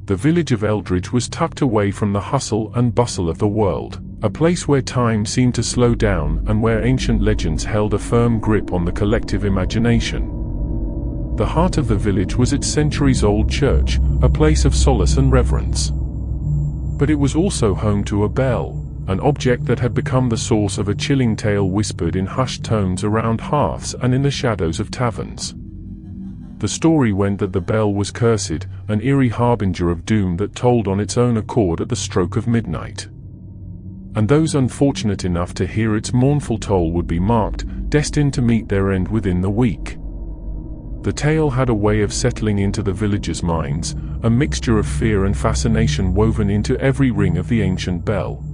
The village of Eldridge was tucked away from the hustle and bustle of the world, a place where time seemed to slow down and where ancient legends held a firm grip on the collective imagination. The heart of the village was its centuries-old church, a place of solace and reverence. But it was also home to a bell, an object that had become the source of a chilling tale whispered in hushed tones around hearths and in the shadows of taverns. The story went that the bell was cursed, an eerie harbinger of doom that tolled on its own accord at the stroke of midnight. And those unfortunate enough to hear its mournful toll would be marked, destined to meet their end within the week. The tale had a way of settling into the villagers' minds, a mixture of fear and fascination woven into every ring of the ancient bell.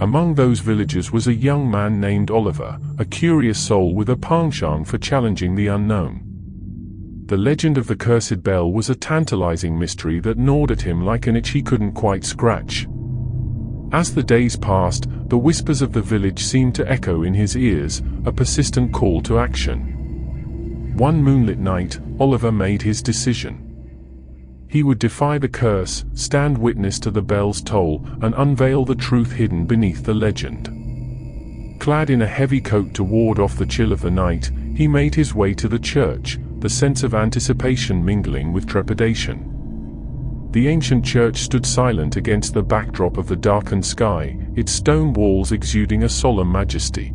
Among those villagers was a young man named Oliver, a curious soul with a penchant for challenging the unknown. The legend of the cursed bell was a tantalizing mystery that gnawed at him like an itch he couldn't quite scratch. As the days passed, the whispers of the village seemed to echo in his ears, a persistent call to action. One moonlit night, Oliver made his decision. He would defy the curse, stand witness to the bell's toll, and unveil the truth hidden beneath the legend. Clad in a heavy coat to ward off the chill of the night, he made his way to the church, the sense of anticipation mingling with trepidation. The ancient church stood silent against the backdrop of the darkened sky, its stone walls exuding a solemn majesty.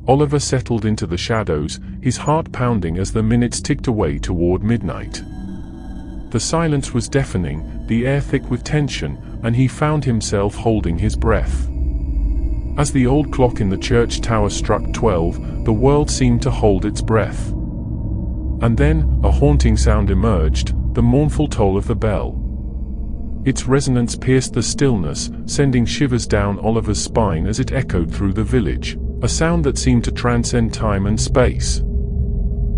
Oliver settled into the shadows, his heart pounding as the minutes ticked away toward midnight. The silence was deafening, the air thick with tension, and he found himself holding his breath. As the old clock in the church tower struck 12, the world seemed to hold its breath. And then, a haunting sound emerged, the mournful toll of the bell. Its resonance pierced the stillness, sending shivers down Oliver's spine as it echoed through the village, a sound that seemed to transcend time and space.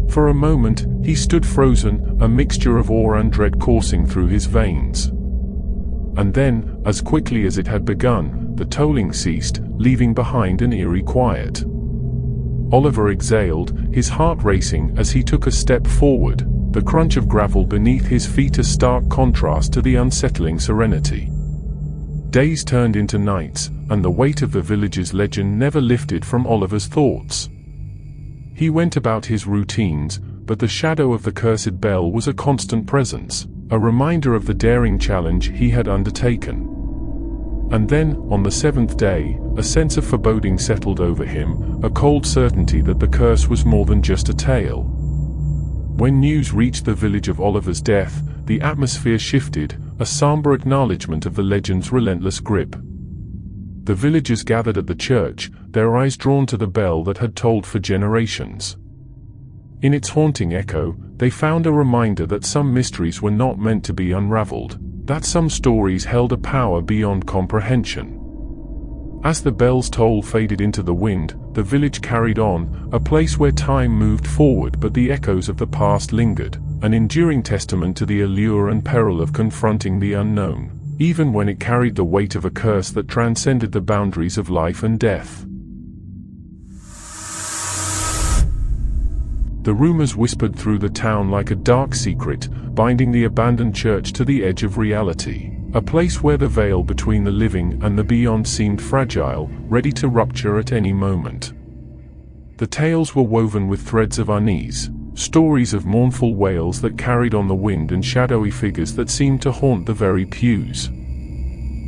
For a moment, he stood frozen, a mixture of awe and dread coursing through his veins. And then, as quickly as it had begun, the tolling ceased, leaving behind an eerie quiet. Oliver exhaled, his heart racing as he took a step forward, the crunch of gravel beneath his feet a stark contrast to the unsettling serenity. Days turned into nights, and the weight of the village's legend never lifted from Oliver's thoughts. He went about his routines, but the shadow of the cursed bell was a constant presence, a reminder of the daring challenge he had undertaken. And then, on the seventh day, a sense of foreboding settled over him, a cold certainty that the curse was more than just a tale. When news reached the village of Oliver's death, the atmosphere shifted, a somber acknowledgement of the legend's relentless grip. The villagers gathered at the church, their eyes drawn to the bell that had tolled for generations. In its haunting echo, they found a reminder that some mysteries were not meant to be unraveled, that some stories held a power beyond comprehension. As the bell's toll faded into the wind, the village carried on, a place where time moved forward but the echoes of the past lingered, an enduring testament to the allure and peril of confronting the unknown, even when it carried the weight of a curse that transcended the boundaries of life and death. The rumors whispered through the town like a dark secret, binding the abandoned church to the edge of reality, a place where the veil between the living and the beyond seemed fragile, ready to rupture at any moment. The tales were woven with threads of unease, stories of mournful wails that carried on the wind and shadowy figures that seemed to haunt the very pews.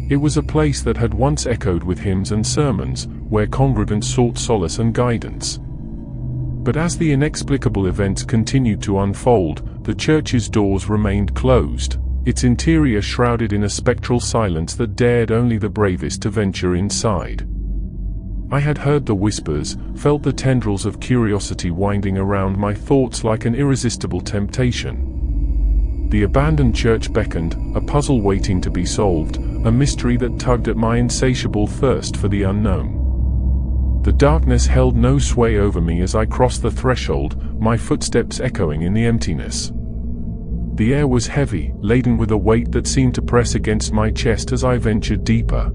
It was a place that had once echoed with hymns and sermons, where congregants sought solace and guidance. But as the inexplicable events continued to unfold, the church's doors remained closed, its interior shrouded in a spectral silence that dared only the bravest to venture inside. I had heard the whispers, felt the tendrils of curiosity winding around my thoughts like an irresistible temptation. The abandoned church beckoned, a puzzle waiting to be solved, a mystery that tugged at my insatiable thirst for the unknown. The darkness held no sway over me as I crossed the threshold, my footsteps echoing in the emptiness. The air was heavy, laden with a weight that seemed to press against my chest as I ventured deeper.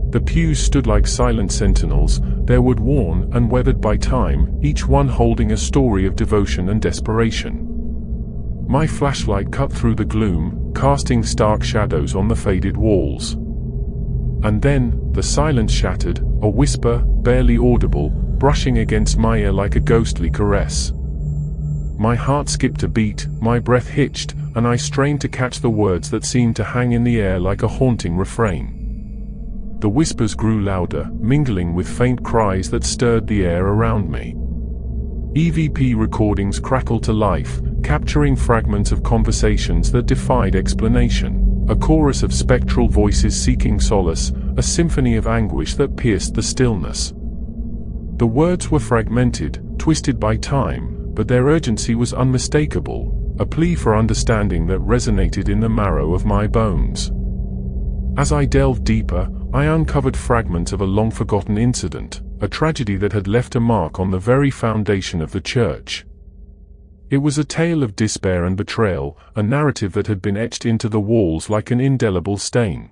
The pews stood like silent sentinels, their wood worn and weathered by time, each one holding a story of devotion and desperation. My flashlight cut through the gloom, casting stark shadows on the faded walls. And then, the silence shattered, a whisper, barely audible, brushing against my ear like a ghostly caress. My heart skipped a beat, my breath hitched, and I strained to catch the words that seemed to hang in the air like a haunting refrain. The whispers grew louder, mingling with faint cries that stirred the air around me. EVP recordings crackled to life, capturing fragments of conversations that defied explanation. A chorus of spectral voices seeking solace, a symphony of anguish that pierced the stillness. The words were fragmented, twisted by time, but their urgency was unmistakable, a plea for understanding that resonated in the marrow of my bones. As I delved deeper, I uncovered fragments of a long-forgotten incident, a tragedy that had left a mark on the very foundation of the church. It was a tale of despair and betrayal, a narrative that had been etched into the walls like an indelible stain.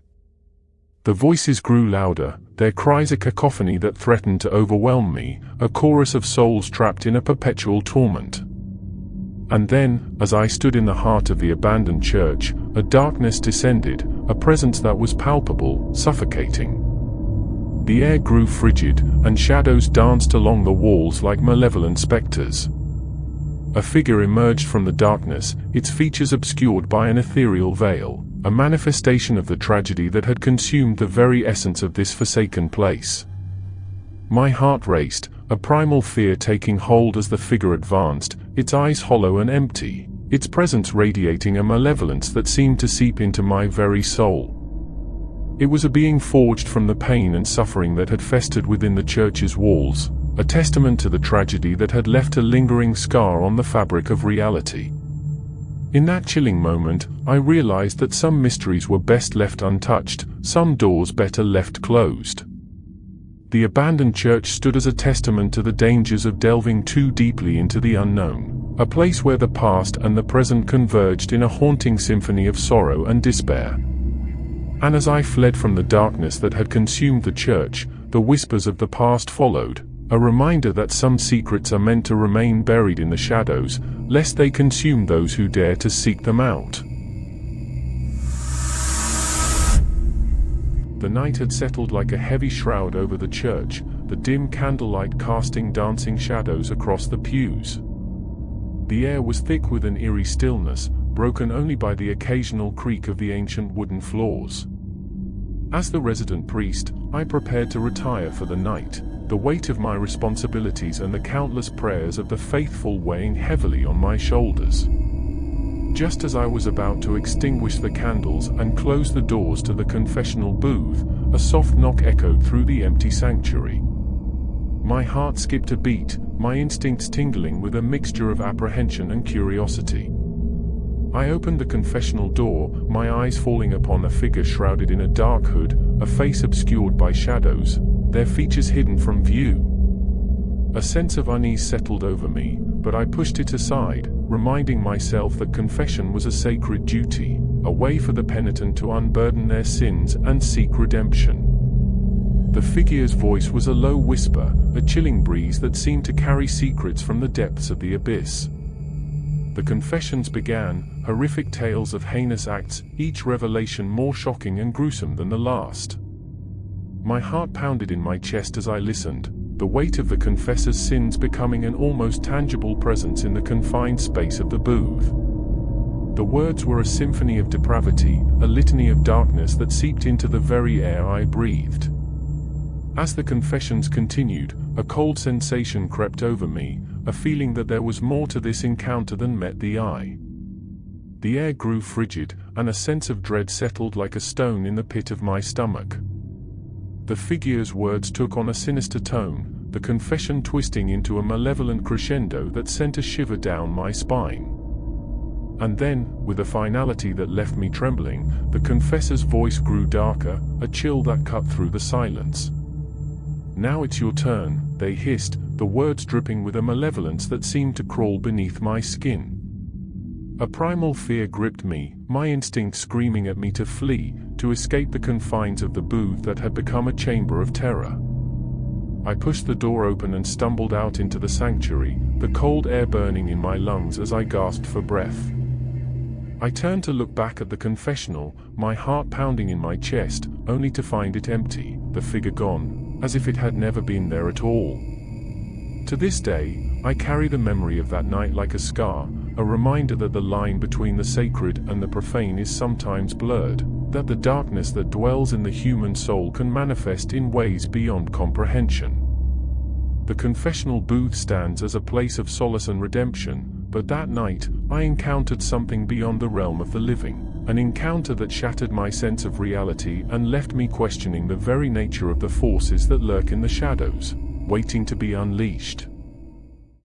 The voices grew louder, their cries a cacophony that threatened to overwhelm me, a chorus of souls trapped in a perpetual torment. And then, as I stood in the heart of the abandoned church, a darkness descended, a presence that was palpable, suffocating. The air grew frigid, and shadows danced along the walls like malevolent specters. A figure emerged from the darkness, its features obscured by an ethereal veil, a manifestation of the tragedy that had consumed the very essence of this forsaken place. My heart raced, a primal fear taking hold as the figure advanced, its eyes hollow and empty, its presence radiating a malevolence that seemed to seep into my very soul. It was a being forged from the pain and suffering that had festered within the church's walls, a testament to the tragedy that had left a lingering scar on the fabric of reality. In that chilling moment, I realized that some mysteries were best left untouched, some doors better left closed. The abandoned church stood as a testament to the dangers of delving too deeply into the unknown, a place where the past and the present converged in a haunting symphony of sorrow and despair. And as I fled from the darkness that had consumed the church, the whispers of the past followed, a reminder that some secrets are meant to remain buried in the shadows, lest they consume those who dare to seek them out. The night had settled like a heavy shroud over the church, the dim candlelight casting dancing shadows across the pews. The air was thick with an eerie stillness, broken only by the occasional creak of the ancient wooden floors. As the resident priest, I prepared to retire for the night, the weight of my responsibilities and the countless prayers of the faithful weighing heavily on my shoulders. Just as I was about to extinguish the candles and close the doors to the confessional booth, a soft knock echoed through the empty sanctuary. My heart skipped a beat, my instincts tingling with a mixture of apprehension and curiosity. I opened the confessional door, my eyes falling upon a figure shrouded in a dark hood, a face obscured by shadows, their features hidden from view. A sense of unease settled over me, but I pushed it aside, reminding myself that confession was a sacred duty, a way for the penitent to unburden their sins and seek redemption. The figure's voice was a low whisper, a chilling breeze that seemed to carry secrets from the depths of the abyss. The confessions began, horrific tales of heinous acts, each revelation more shocking and gruesome than the last. My heart pounded in my chest as I listened, the weight of the confessor's sins becoming an almost tangible presence in the confined space of the booth. The words were a symphony of depravity, a litany of darkness that seeped into the very air I breathed. As the confessions continued, a cold sensation crept over me, a feeling that there was more to this encounter than met the eye. The air grew frigid, and a sense of dread settled like a stone in the pit of my stomach. The figure's words took on a sinister tone, the confession twisting into a malevolent crescendo that sent a shiver down my spine. And then, with a finality that left me trembling, the confessor's voice grew darker, a chill that cut through the silence. "Now it's your turn," they hissed, the words dripping with a malevolence that seemed to crawl beneath my skin. A primal fear gripped me, my instinct screaming at me to flee, to escape the confines of the booth that had become a chamber of terror. I pushed the door open and stumbled out into the sanctuary, the cold air burning in my lungs as I gasped for breath. I turned to look back at the confessional, my heart pounding in my chest, only to find it empty, the figure gone, as if it had never been there at all. To this day, I carry the memory of that night like a scar, a reminder that the line between the sacred and the profane is sometimes blurred, that the darkness that dwells in the human soul can manifest in ways beyond comprehension. The confessional booth stands as a place of solace and redemption, but that night, I encountered something beyond the realm of the living, an encounter that shattered my sense of reality and left me questioning the very nature of the forces that lurk in the shadows, waiting to be unleashed.